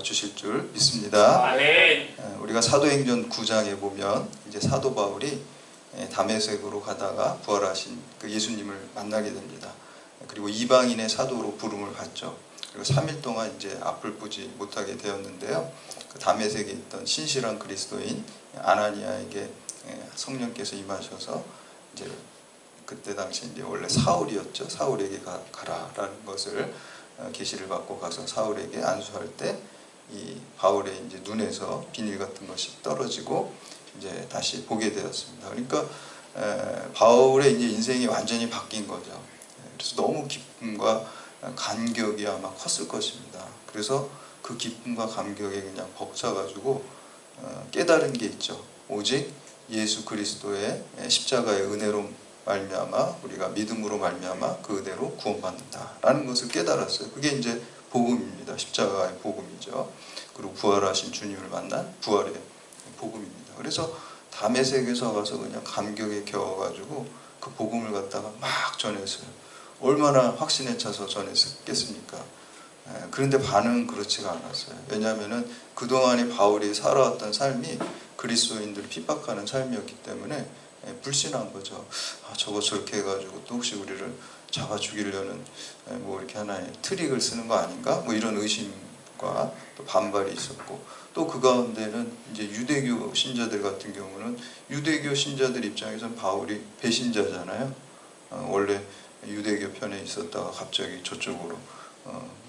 주실 줄 믿습니다. 아멘. 우리가 사도행전 9장에 보면 이제 사도 바울이 다메섹으로 가다가 부활하신 그 예수님을 만나게 됩니다. 그리고 이방인의 사도로 부름을 받죠. 그리고 3일 동안 이제 앞을 보지 못하게 되었는데요. 그 다메섹에 있던 신실한 그리스도인 아나니아에게 성령께서 임하셔서 이제 그때 당시 이제 원래 사울이었죠. 사울에게 가라라는 것을 계시를 받고 가서 사울에게 안수할 때 이 바울의 이제 눈에서 비닐 같은 것이 떨어지고 이제 다시 보게 되었습니다. 그러니까 바울의 이제 인생이 완전히 바뀐 거죠. 그래서 너무 기쁨과 감격이 아마 컸을 것입니다. 그래서 그 기쁨과 감격에 그냥 벅차가지고 깨달은 게 있죠. 오직 예수 그리스도의 십자가의 은혜로 말미암아 우리가 믿음으로 말미암아 그 은혜로 구원받는다라는 것을 깨달았어요. 그게 이제 복음입니다. 십자가의 복음이죠. 그리고 부활하신 주님을 만난 부활의 복음입니다. 그래서 다메섹에서 가서 그냥 감격에 겨워가지고 그 복음을 갖다가 막 전했어요. 얼마나 확신에 차서 전했겠습니까? 그런데 반응은 그렇지가 않았어요. 왜냐하면 그동안에 바울이 살아왔던 삶이 그리스도인들을 핍박하는 삶이었기 때문에 불신한 거죠. 저거 저렇게 해가지고 또 혹시 우리를 잡아 죽이려는 뭐 이렇게 하나의 트릭을 쓰는 거 아닌가? 뭐 이런 의심과 또 반발이 있었고, 또 그 가운데는 이제 유대교 신자들 같은 경우는 유대교 신자들 입장에서는 바울이 배신자잖아요. 원래 유대교 편에 있었다가 갑자기 저쪽으로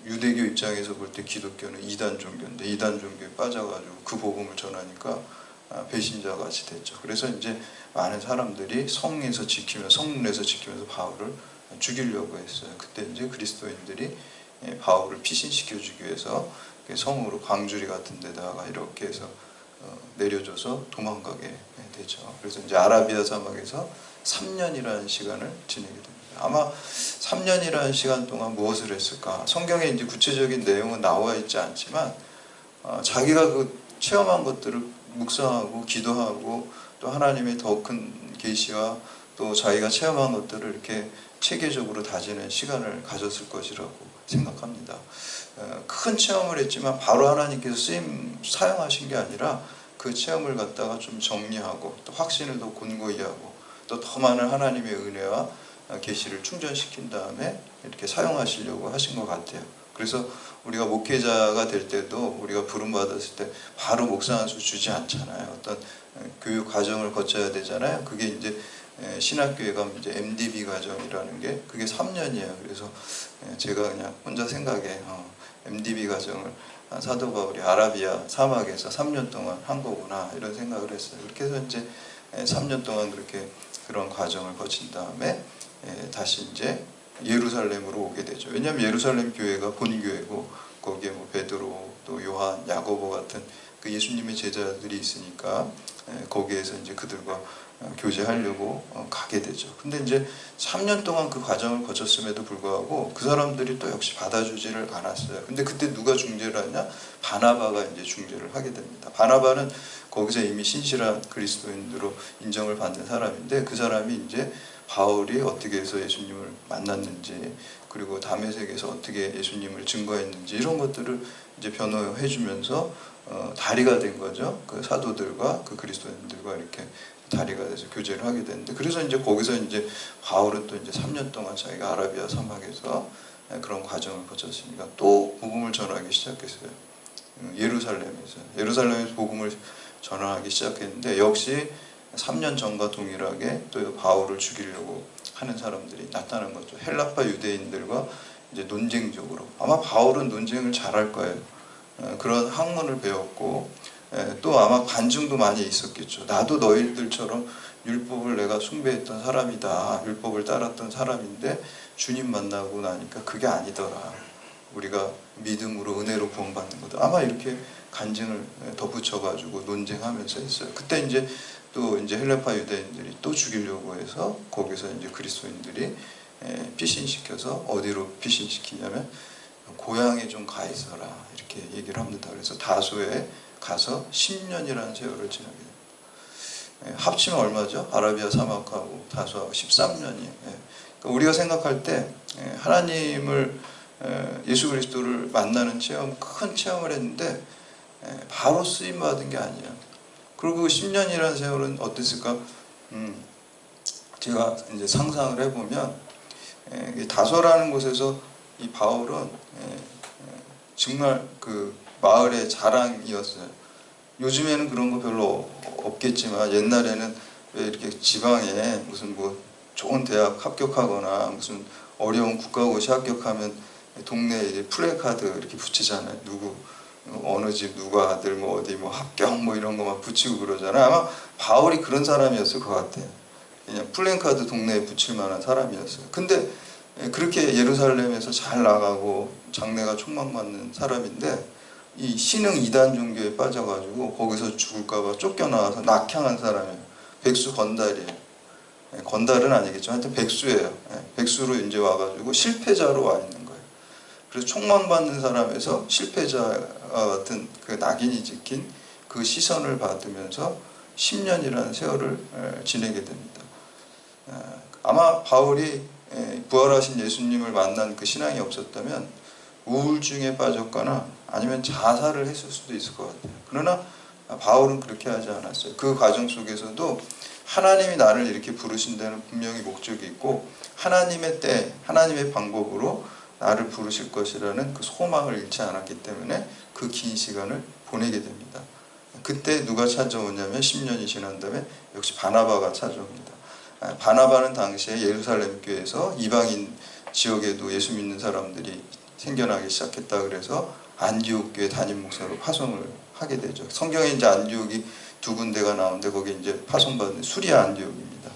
유대교 입장에서 볼 때 기독교는 이단 종교인데 이단 종교에 빠져가지고 그 복음을 전하니까 배신자 같이 됐죠. 그래서 이제 많은 사람들이 성에서 지키면서 성문에서 지키면서 바울을 죽이려고 했어요. 그때 이제 그리스도인들이 바울을 피신시켜 주기 위해서 성으로 광주리 같은 데다가 이렇게 해서 내려줘서 도망가게 되죠. 그래서 이제 아라비아 사막에서 3년이라는 시간을 지내게 됩니다. 아마 3년이라는 시간 동안 무엇을 했을까? 성경에 이제 구체적인 내용은 나와 있지 않지만 자기가 그 체험한 것들을 묵상하고 기도하고 또 하나님의 더 큰 계시와 또 자기가 체험한 것들을 이렇게 체계적으로 다지는 시간을 가졌을 것이라고 생각합니다. 큰 체험을 했지만 바로 하나님께서 사용하신 게 아니라 그 체험을 갖다가 좀 정리하고 또 확신을 더 곤고히 하고 또 더 많은 하나님의 은혜와 계시를 충전시킨 다음에 이렇게 사용하시려고 하신 것 같아요. 그래서 우리가 목회자가 될 때도 우리가 부름받았을 때 바로 목사 안수 주지 않잖아요. 어떤 교육 과정을 거쳐야 되잖아요. 그게 이제 신학교에 가면 이제 MDB 과정이라는 게 그게 3년이에요. 그래서 제가 그냥 혼자 생각에 MDB 과정을 사도 바울이 아라비아 사막에서 3년 동안 한 거구나 이런 생각을 했어요. 그렇게 해서 이제 3년 동안 그렇게 그런 과정을 거친 다음에 다시 이제 예루살렘으로 오게 되죠. 왜냐하면 예루살렘 교회가 본교회고 거기에 뭐 베드로 또 요한, 야고보 같은 그 예수님의 제자들이 있으니까 거기에서 이제 그들과 교제하려고 가게 되죠. 근데 이제 3년 동안 그 과정을 거쳤음에도 불구하고 그 사람들이 또 역시 받아주지를 않았어요. 근데 그때 누가 중재를 하냐? 바나바가 이제 중재를 하게 됩니다. 바나바는 거기서 이미 신실한 그리스도인으로 인정을 받는 사람인데 그 사람이 이제 바울이 어떻게 해서 예수님을 만났는지 그리고 다메섹에서 어떻게 예수님을 증거했는지 이런 것들을 이제 변호해 주면서 다리가 된 거죠. 그 사도들과 그 그리스도인들과 이렇게 다리가 돼서 교제를 하게 되는데 그래서 이제 거기서 이제 바울은 또 이제 3년 동안 자기가 아라비아 사막에서 그런 과정을 거쳤으니까 또 복음을 전하기 시작했어요. 예루살렘에서 복음을 전하기 시작했는데 역시 3년 전과 동일하게 또 바울을 죽이려고 하는 사람들이 나타난 거죠. 헬라파 유대인들과 이제 논쟁적으로 아마 바울은 논쟁을 잘할 거예요. 그런 학문을 배웠고 또 아마 간증도 많이 있었겠죠. 나도 너희들처럼 율법을 내가 숭배했던 사람이다. 율법을 따랐던 사람인데 주님 만나고 나니까 그게 아니더라. 우리가 믿음으로 은혜로 구원받는 거다. 아마 이렇게 간증을 덧붙여가지고 논쟁하면서 했어요. 그때 이제 또 이제 헬라파 유대인들이 또 죽이려고 해서 거기서 이제 그리스도인들이 피신시켜서 어디로 피신시키냐면 고향에 좀 가 있어라 이렇게 얘기를 합니다. 그래서 다소에 가서 10년이라는 세월을 지나게 됩니다. 합치면 얼마죠? 아라비아 사막하고 다소하고 13년이에요. 그러니까 우리가 생각할 때 하나님을 예수 그리스도를 만나는 체험, 큰 체험을 했는데 바로 쓰임 받은 게 아니에요. 그리고 10년이라는 세월은 어땠을까? 제가 이제 상상을 해보면 다소라는 곳에서 이 바울은 정말 그 마을의 자랑이었어요. 요즘에는 그런 거 별로 없겠지만 옛날에는 왜 이렇게 지방에 무슨 뭐 좋은 대학 합격하거나 무슨 어려운 국가고시 합격하면 동네에 이제 플래카드 이렇게 붙이잖아요. 누구 어느 집 누가 아들 뭐 어디 뭐 합격 뭐 이런 거 막 붙이고 그러잖아요. 아마 바울이 그런 사람이었을 것 같아요. 그냥 플래카드 동네에 붙일 만한 사람이었어요. 근데 그렇게 예루살렘에서 잘 나가고 장래가 촉망받는 사람인데 이 신흥 이단 종교에 빠져가지고 거기서 죽을까봐 쫓겨나와서 낙향한 사람이에요. 백수 건달이에요. 건달은 아니겠죠. 하여튼 백수예요. 백수로 이제 와가지고 실패자로 와 있는 거예요. 그래서 촉망받는 사람에서 실패자 같은 그 낙인이 찍힌 그 시선을 받으면서 10년이라는 세월을 지내게 됩니다. 아마 바울이 부활하신 예수님을 만난 그 신앙이 없었다면 우울증에 빠졌거나 아니면 자살을 했을 수도 있을 것 같아요. 그러나 바울은 그렇게 하지 않았어요. 그 과정 속에서도 하나님이 나를 이렇게 부르신 데는 분명히 목적이 있고 하나님의 때, 하나님의 방법으로 나를 부르실 것이라는 그 소망을 잃지 않았기 때문에 그 긴 시간을 보내게 됩니다. 그때 누가 찾아오냐면 10년이 지난 다음에 역시 바나바가 찾아옵니다. 바나바는 당시에 예루살렘 교회에서 이방인 지역에도 예수 믿는 사람들이 생겨나기 시작했다 그래서 안디옥 교회 담임 목사로 파송을 하게 되죠. 성경에 이제 안디옥이 두 군데가 나오는데 거기 이제 파송받은 수리아 안디옥입니다.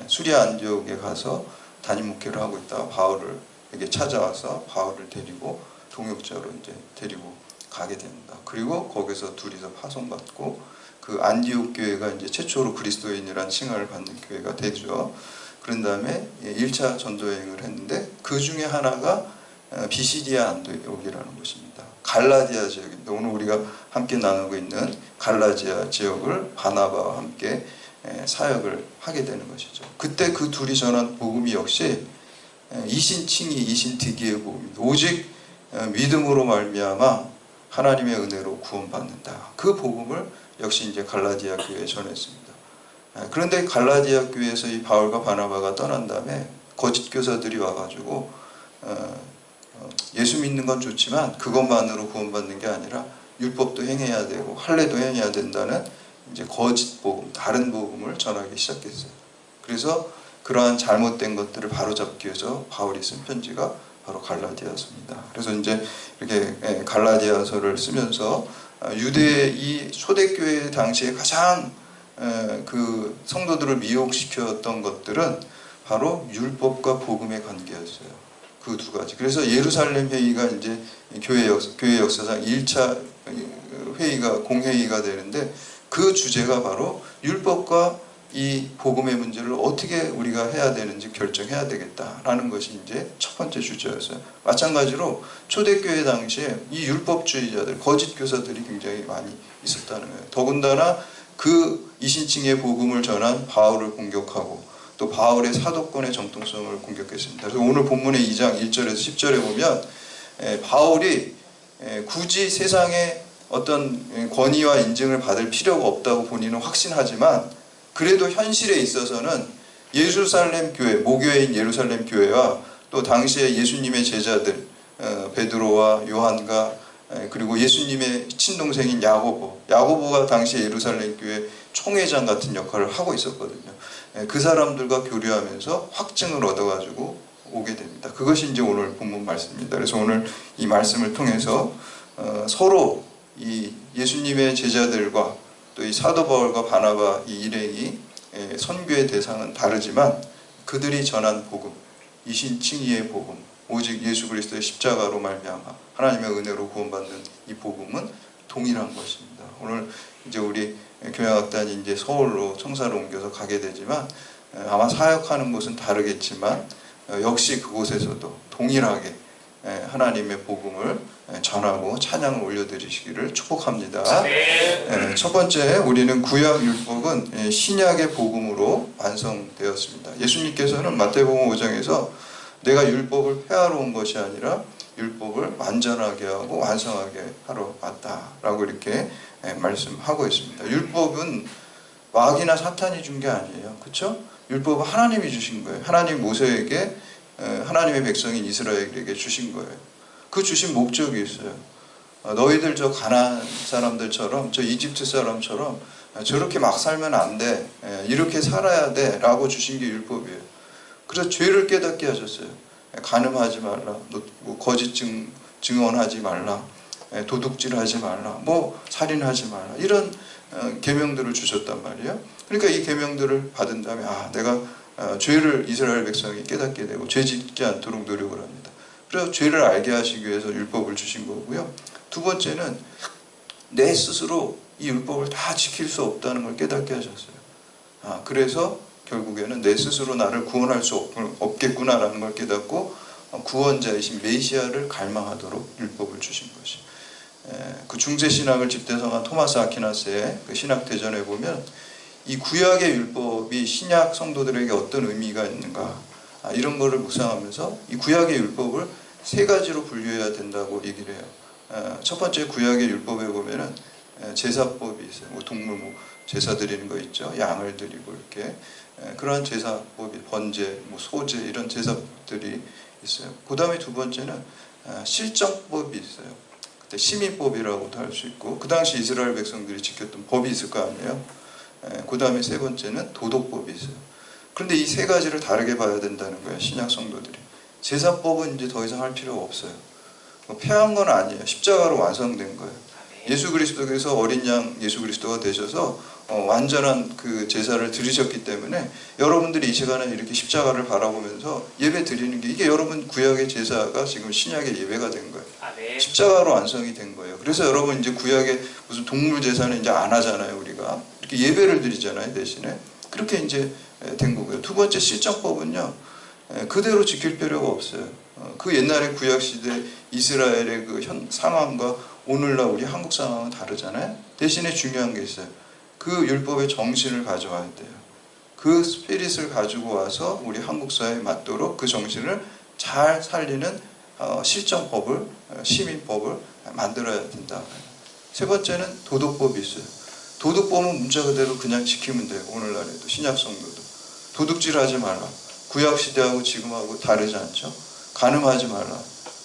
수리아 안디옥에 가서 담임 목회를 하고 있다가 바울을 여기 찾아와서 바울을 데리고 동역자로 이제 데리고 가게 됩니다. 그리고 거기서 둘이서 파송받고 그 안디옥 교회가 이제 최초로 그리스도인이라는 칭함을 받는 교회가 되죠. 그런 다음에 1차 전도여행을 했는데 그 중에 하나가 비시디아 안디옥이라는 곳입니다. 갈라디아 지역입니다. 오늘 우리가 함께 나누고 있는 갈라디아 지역을 바나바와 함께 사역을 하게 되는 것이죠. 그때 그 둘이 전한 복음이 역시 이신칭의 이신특위의 복음입니다. 오직 믿음으로 말미암아 하나님의 은혜로 구원받는다. 그 복음을 역시 이제 갈라디아 교회에 전했습니다. 그런데 갈라디아 교회에서 이 바울과 바나바가 떠난 다음에 거짓 교사들이 와가지고 예수 믿는 건 좋지만 그것만으로 구원받는 게 아니라 율법도 행해야 되고 할례도 행해야 된다는 이제 거짓 복음, 다른 복음을 전하기 시작했어요. 그래서 그러한 잘못된 것들을 바로잡기 위해서 바울이 쓴 편지가 바로 갈라디아서입니다. 그래서 이제 이렇게 갈라디아서를 쓰면서 유대의 이 초대교회 당시에 가장 그 성도들을 미혹시켰던 것들은 바로 율법과 복음의 관계였어요. 그 두 가지. 그래서 예루살렘 회의가 이제 교회 역사상 1차 회의가 공회의가 되는데 그 주제가 바로 율법과 이 복음의 문제를 어떻게 우리가 해야 되는지 결정해야 되겠다라는 것이 이제 첫 번째 주제였어요. 마찬가지로 초대교회 당시에 이 율법주의자들, 거짓 교사들이 굉장히 많이 있었다는 거예요. 더군다나 그 이신칭의 복음을 전한 바울을 공격하고 또 바울의 사도권의 정통성을 공격했습니다. 그래서 오늘 본문의 2장 1절에서 10절에 보면 바울이 굳이 세상에 어떤 권위와 인증을 받을 필요가 없다고 본인은 확신하지만 그래도 현실에 있어서는 예루살렘 교회, 모교회인 예루살렘 교회와 또 당시에 예수님의 제자들 베드로와 요한과 그리고 예수님의 친동생인 야고보가 당시에 예루살렘 교회 총회장 같은 역할을 하고 있었거든요. 그 사람들과 교류하면서 확증을 얻어가지고 오게 됩니다. 그것이 이제 오늘 본문 말씀입니다. 그래서 오늘 이 말씀을 통해서 서로 이 예수님의 제자들과 또 이 사도 바울과 바나바 이 일행이 선교의 대상은 다르지만 그들이 전한 복음, 이신칭의의 복음, 오직 예수 그리스도의 십자가로 말미암아 하나님의 은혜로 구원받는 이 복음은 동일한 것입니다. 오늘 이제 우리 교양학단이 이제 서울로 청사로 옮겨서 가게 되지만 아마 사역하는 곳은 다르겠지만 역시 그곳에서도 동일하게 하나님의 복음을 전하고 찬양을 올려드리시기를 축복합니다. 첫 번째, 우리는 구약 율법은 신약의 복음으로 완성되었습니다. 예수님께서는 마태복음 5장에서 내가 율법을 폐하러 온 것이 아니라 율법을 완전하게 하고 완성하게 하러 왔다라고 이렇게 말씀하고 있습니다. 율법은 마귀나 사탄이 준 게 아니에요. 그렇죠? 율법은 하나님이 주신 거예요. 하나님 모세에게, 하나님의 백성인 이스라엘에게 주신 거예요. 그 주신 목적이 있어요. 너희들 저 가나안 사람들처럼, 저 이집트 사람처럼 저렇게 막 살면 안 돼, 이렇게 살아야 돼 라고 주신 게 율법이에요. 그래서 죄를 깨닫게 하셨어요. 간음하지 말라, 뭐 거짓 증언하지 말라, 도둑질하지 말라, 뭐 살인하지 말라, 이런 계명들을 주셨단 말이에요. 그러니까 이 계명들을 받은 다음에 내가 죄를 이스라엘 백성이 깨닫게 되고 죄 짓지 않도록 노력을 합니다. 그래서 죄를 알게 하시기 위해서 율법을 주신 거고요. 두 번째는 내 스스로 이 율법을 다 지킬 수 없다는 걸 깨닫게 하셨어요. 그래서 결국에는 내 스스로 나를 구원할 수 없겠구나라는 걸 깨닫고 구원자이신 메시아를 갈망하도록 율법을 주신 것이. 그 중세신학을 집대성한 토마스 아퀴나스의 그 신학대전에 보면 이 구약의 율법이 신약 성도들에게 어떤 의미가 있는가, 이런 거를 묵상하면서 이 구약의 율법을 세 가지로 분류해야 된다고 얘기를 해요. 첫 번째, 구약의 율법에 보면은 제사법이 있어요. 뭐 동물 제사 드리는 거 있죠. 양을 드리고 이렇게 그러한 제사법이, 번제, 뭐 소제, 이런 제사법들이 있어요. 그 다음에 두 번째는 실정법이 있어요. 그때 시민법이라고도 할 수 있고, 그 당시 이스라엘 백성들이 지켰던 법이 있을 거 아니에요. 그 다음에 세 번째는 도덕법이 있어요. 그런데 이 세 가지를 다르게 봐야 된다는 거예요, 신약 성도들이. 제사법은 이제 더 이상 할 필요가 없어요. 폐한 건 아니에요. 십자가로 완성된 거예요. 예수 그리스도께서 어린 양 예수 그리스도가 되셔서 완전한 그 제사를 드리셨기 때문에 여러분들이 이 시간에 이렇게 십자가를 바라보면서 예배 드리는 게, 이게 여러분 구약의 제사가 지금 신약의 예배가 된 거예요. 십자가로 완성이 된 거예요. 그래서 여러분 이제 구약의 무슨 동물 제사는 이제 안 하잖아요. 우리가 이렇게 예배를 드리잖아요, 대신에. 그렇게 이제 된 거고요. 두 번째, 실정법은요, 그대로 지킬 필요가 없어요. 그 옛날에 구약시대 이스라엘의 그 상황과 오늘날 우리 한국 상황은 다르잖아요. 대신에 중요한 게 있어요. 그 율법의 정신을 가져와야 돼요. 그 스피릿을 가지고 와서 우리 한국 사회에 맞도록 그 정신을 잘 살리는 실정법을, 시민법을 만들어야 된다. 세 번째는 도덕법이 있어요. 도덕법은 문자 그대로 그냥 지키면 돼요. 오늘날에도 신약 성도도. 도둑질하지 말라. 구약 시대하고 지금하고 다르지 않죠. 간음하지 말라,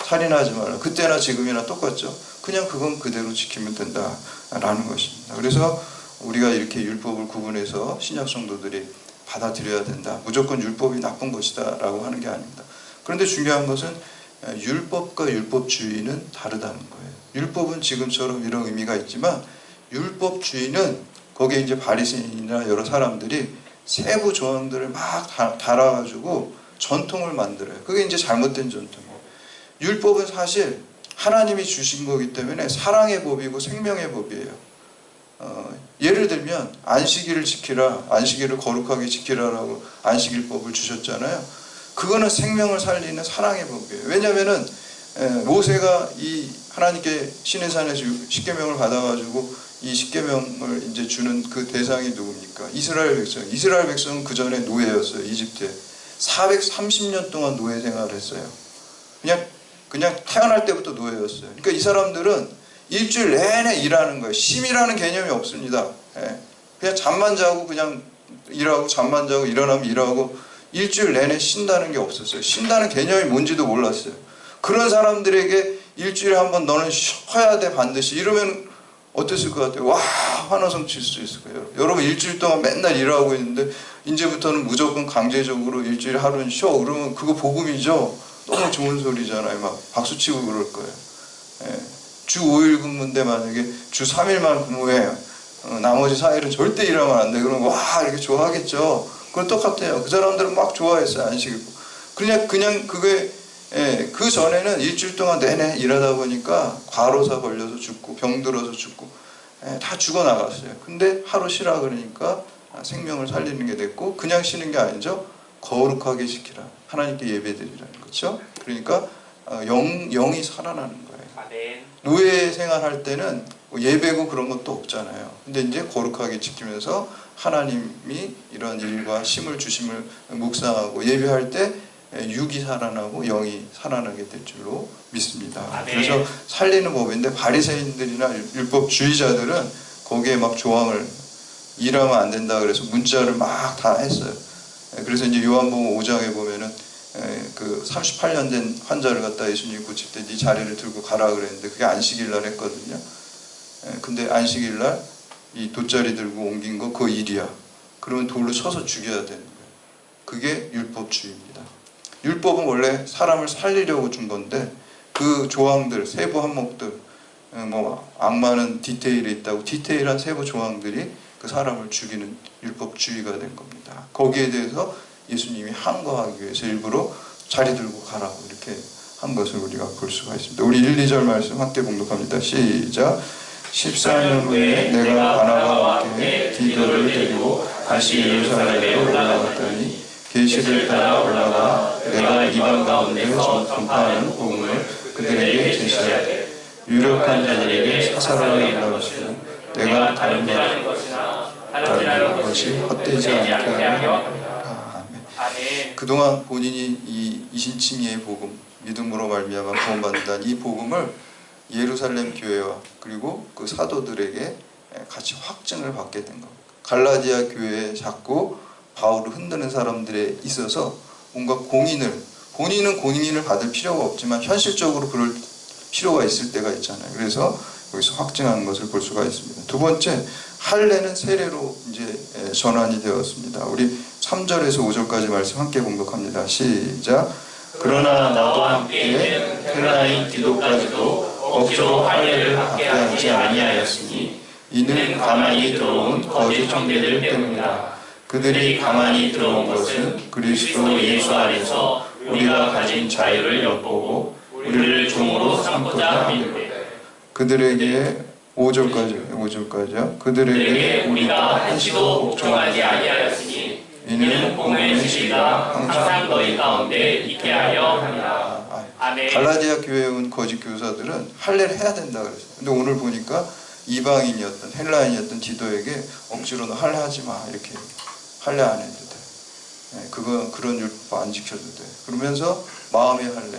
살인하지 말라. 그때나 지금이나 똑같죠. 그냥 그건 그대로 지키면 된다라는 것입니다. 그래서 우리가 이렇게 율법을 구분해서 신약 성도들이 받아들여야 된다, 무조건 율법이 나쁜 것이다 라고 하는 게 아닙니다. 그런데 중요한 것은 율법과 율법주의는 다르다는 거예요. 율법은 지금처럼 이런 의미가 있지만, 율법주의는 거기에 이제 바리새인이나 여러 사람들이 세부 조항들을 막 달아가지고 전통을 만들어요. 그게 이제 잘못된 전통이에요. 율법은 사실 하나님이 주신 거기 때문에 사랑의 법이고 생명의 법이에요. 예를 들면 안식일을 지키라, 안식일을 거룩하게 지키라라고 안식일법을 주셨잖아요. 그거는 생명을 살리는 사랑의 법이에요. 왜냐하면은 모세가 이 하나님께 시내산에서 십계명을 받아가지고 이 십계명을 이제 주는 그 대상이 누굽니까? 이스라엘 백성. 이스라엘 백성은 그 전에 노예였어요. 이집트에 430년 동안 노예 생활을 했어요. 그냥 태어날 때부터 노예였어요. 그러니까 이 사람들은 일주일 내내 일하는 거예요. 쉼이라는 개념이 없습니다. 그냥 잠만 자고 그냥 일하고, 잠만 자고 일어나면 일하고, 일주일 내내 쉰다는 게 없었어요. 쉰다는 개념이 뭔지도 몰랐어요. 그런 사람들에게 일주일에 한 번 너는 쉬어야 돼 반드시, 이러면 어땠을 것 같아요? 와, 환호성 칠 수 있을 거예요. 여러분 일주일 동안 맨날 일하고 있는데 이제부터는 무조건 강제적으로 일주일에 하루는 쉬어, 그러면 그거 복음이죠. 너무 좋은 소리잖아요. 막 박수치고 그럴 거예요. 주 5일 근무인데 만약에 주 3일만 근무해, 나머지 4일은 절대 일하면 안 돼, 그러면 와 이렇게 좋아하겠죠. 그건 똑같아요. 그 사람들은 막 좋아했어요, 안식일. 그냥 그게, 그 전에는 일주일 동안 내내 일하다 보니까 과로사 걸려서 죽고 병들어서 죽고 다 죽어나갔어요. 근데 하루 쉬라 그러니까 생명을 살리는 게 됐고, 그냥 쉬는 게 아니죠. 거룩하게 지키라, 하나님께 예배드리라는 거죠. 그러니까 영이 살아나는 거예요. 노예 생활할 때는 예배고 그런 것도 없잖아요. 근데 이제 거룩하게 지키면서 하나님이 이런 일과 쉼을 주심을 묵상하고 예배할 때 육이 살아나고 영이 살아나게 될 줄로 믿습니다. 아멘. 그래서 살리는 법인데 바리새인들이나 율법주의자들은 거기에 막 조항을 일하면 안 된다 그래서 문자를 막 다 했어요. 그래서 이제 요한복음 5장에 보면은 그 38년 된 환자를 갖다 예수님이 고칠 때 네 자리를 들고 가라 그랬는데 그게 안식일 날 했거든요. 근데 안식일 날 이 돗자리 들고 옮긴 거 그 일이야. 그러면 돌로 쳐서 죽여야 되는 거예요. 그게 율법주의입니다. 율법은 원래 사람을 살리려고 준 건데 그 조항들, 세부 항목들, 뭐 악마는 디테일에 있다고 디테일한 세부 조항들이 그 사람을 죽이는 율법주의가 된 겁니다. 거기에 대해서 예수님이 항거하기 위해서 일부러 자리 들고 가라고 이렇게 한 것을 우리가 볼 수가 있습니다. 우리 1, 2절 말씀 함께 봉독합니다. 시작. 14년 후에 내가 바나바와 함께 디도를 데리고 다시 예루살렘에 올라갔더니 계시를 따라 올라가 내가 이방 가운데 전파하는 복음을 그들에게 제시하되 유력한 자들에게 사사로이 이르는 것은 내가 다른 것이 헛되지 않게 하며 아멘. 그동안 본인이 이 이신칭의의 복음, 믿음으로 말미암아 구원받는다는 이 복음을 예루살렘 교회와 그리고 그 사도들에게 같이 확증을 받게 된 겁니다. 갈라디아 교회에 자꾸 바울을 흔드는 사람들에 있어서 뭔가 본인은 공인을 받을 필요가 없지만 현실적으로 그럴 필요가 있을 때가 있잖아요. 그래서 여기서 확증하는 것을 볼 수가 있습니다. 두 번째, 할례는 세례로 이제 전환이 되었습니다. 우리 3절에서 5절까지 말씀 함께 봉독합니다. 시작. 그러나 나도 함께 헬라인 디도까지도 억지로 할례를 받게 하지 아니하였으니 이는 가만히 들어온 거짓 형제들 때문이다. 그들이 가만히 들어온 것은 그리스도 예수 안에서 우리가 가진 자유를 엿보고 우리를 종으로 삼고자 함인데 그들에게 5절까지요. 그들에게 우리가 한시도 복종하지 아니하였으니 이는 복음의 진리가 항상 너희 가운데 있게 하려 합니다. 갈라디아 교회에 온 거짓 교사들은 할례를 해야 된다 그랬어요. 근데 오늘 보니까 이방인이었던 헬라인이었던 디도에게 억지로 너 할례하지 마 이렇게 할례 안 해도 돼. 그런 율법 안 지켜도 돼. 그러면서 마음의 할례,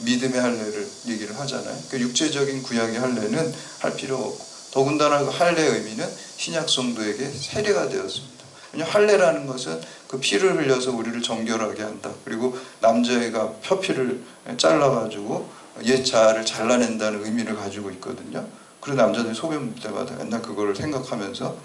믿음의 할례를 얘기를 하잖아요. 그 육체적인 구약의 할례는 할 필요가 없고 더군다나 그 할례의 의미는 신약 성도에게 세례가 되었습니다. 왜냐하면 할례라는 것은 그 피를 흘려서 우리를 정결하게 한다. 그리고 남자애가 표피를 잘라가지고 옛 자아를 잘라낸다는 의미를 가지고 있거든요. 그래서 남자들이 소변 볼 때마다 맨날 그거를 생각하면서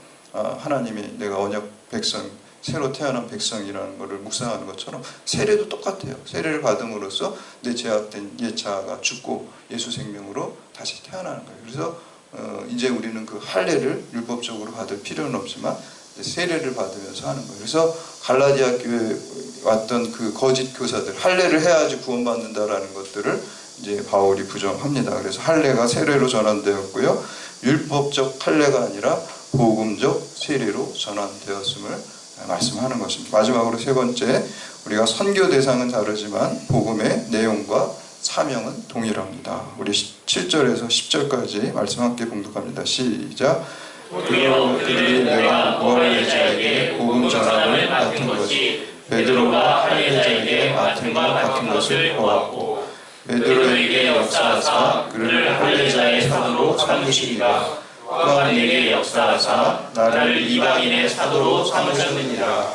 하나님이 내가 언약 백성, 새로 태어난 백성이라는 것을 묵상하는 것처럼 세례도 똑같아요. 세례를 받음으로써 내 제약된 옛 자아가 죽고 예수 생명으로 다시 태어나는 거예요. 그래서 이제 우리는 그 할례를 율법적으로 받을 필요는 없지만 세례를 받으면서 하는 거예요. 그래서 갈라디아 교회에 왔던 그 거짓 교사들, 할례를 해야지 구원받는다라는 것들을 이제 바울이 부정합니다. 그래서 할례가 세례로 전환되었고요. 율법적 할례가 아니라 복음적 세례로 전환되었음을 말씀하는 것입니다. 마지막으로 세 번째, 우리가 선교 대상은 다르지만 복음의 내용과 사명은 동일합니다. 우리 7절에서 10절까지 말씀 함께 봉독합니다. 시작. 그들이 내가 무할례자에게 복음 전함을 맡은 것이 베드로가 할례자에게 맡은 것 같은 것을 보았고 베드로에게 역사하사 그를 할례자의 사도로 삼으시니라. 또한 내게 역사하사 나를 이방인의 사도로 삼으셨느니라.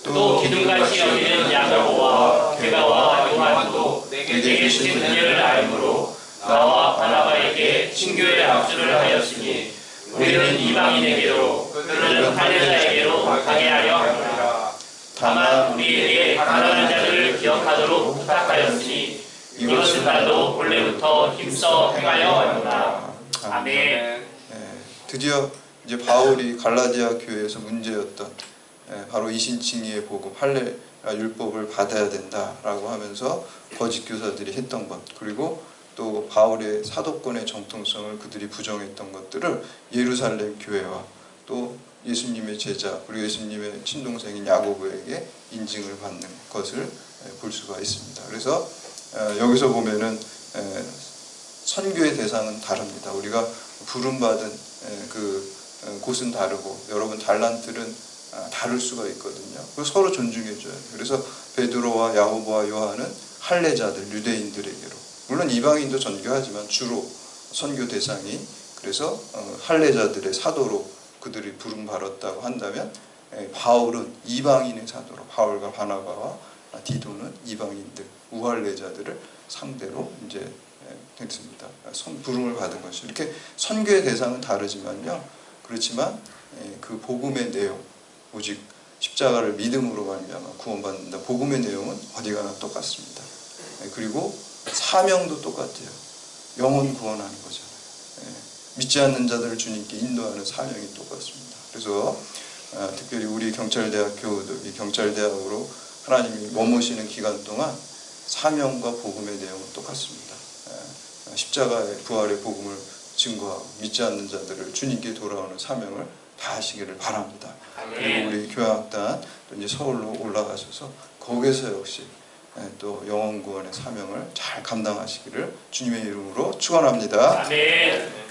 또 기둥같이 여기는 야고보와 게바와 요한도 내게 계신 그녀를 알므로 나와 바나바에게 신교의 악수를 하였으니 우리는 이방인에게로 그들은 할례자에게로 가게 하려 합니다. 다만 우리에게 가난한 자들을 기억하도록 부탁하였으니 이것은 나도 본래부터 힘써 행하려 합니다. 아멘. 드디어 이제 바울이 갈라디아 교회에서 문제였던 바로 이신칭의의 복음, 할례 율법을 받아야 된다라고 하면서 거짓 교사들이 했던 것, 그리고 또 바울의 사도권의 정통성을 그들이 부정했던 것들을 예루살렘 교회와 또 예수님의 제자, 그리고 예수님의 친동생인 야고보에게 인증을 받는 것을 볼 수가 있습니다. 그래서 여기서 보면은 선교의 대상은 다릅니다. 우리가 부름받은 그 곳은 다르고, 여러분 달란트는 다를 수가 있거든요. 서로 존중해줘야 돼요. 그래서 베드로와 야고보와 요한은 할례자들, 유대인들에게로, 물론 이방인도 전교하지만 주로 선교 대상이, 그래서 할례자들의 사도로 그들이 부름받았다고 한다면, 바울은 이방인의 사도로, 바울과 바나바와 디도는 이방인들, 우할례자들을 상대로 이제 됐습니다. 부름을 받은 것이. 이렇게 선교의 대상은 다르지만요. 그렇지만 그 복음의 내용, 오직 십자가를 믿음으로 말미암아 구원받는다. 복음의 내용은 어디 가나 똑같습니다. 그리고 사명도 똑같아요. 영혼 구원하는 거잖아요. 믿지 않는 자들을 주님께 인도하는 사명이 똑같습니다. 그래서 특별히 우리 경찰대학 교우들, 이 경찰대학으로 하나님이 머무시는 기간 동안 사명과 복음의 내용은 똑같습니다. 십자가의 부활의 복음을 증거하고 믿지 않는 자들을 주님께 돌아오는 사명을 다하시기를 바랍니다. 그리고 우리 교향악단 또 이제 서울로 올라가셔서 거기서 역시 또 영혼 구원의 사명을 잘 감당하시기를 주님의 이름으로 축원합니다. 아멘.